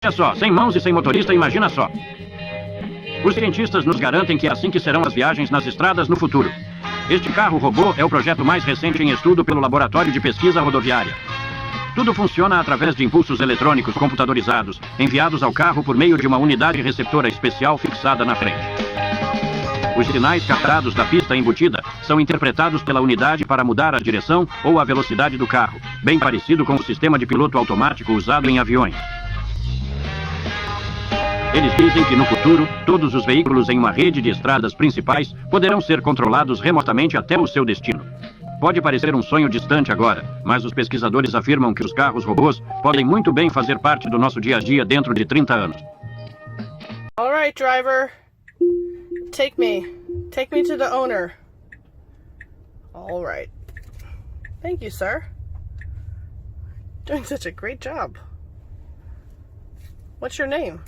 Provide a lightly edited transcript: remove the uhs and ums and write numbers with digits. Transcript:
Olha só, sem mãos e sem motorista, imagina só. Os cientistas nos garantem que é assim que serão as viagens nas estradas no futuro. Este carro-robô é o projeto mais recente em estudo pelo Laboratório de Pesquisa Rodoviária. Tudo funciona através de impulsos eletrônicos computadorizados, enviados ao carro por meio de uma unidade receptora especial fixada na frente. Os sinais captados da pista embutida são interpretados pela unidade para mudar a direção ou a velocidade do carro, bem parecido com o sistema de piloto automático usado em aviões. Eles dizem que no futuro, todos os veículos em uma rede de estradas principais poderão ser controlados remotamente até o seu destino. Pode parecer um sonho distante agora, mas os pesquisadores afirmam que os carros robôs podem muito bem fazer parte do nosso dia a dia dentro de 30 anos. All right, driver. Take me to the owner. All right. Thank you, sir. Doing such a great job. What's your name?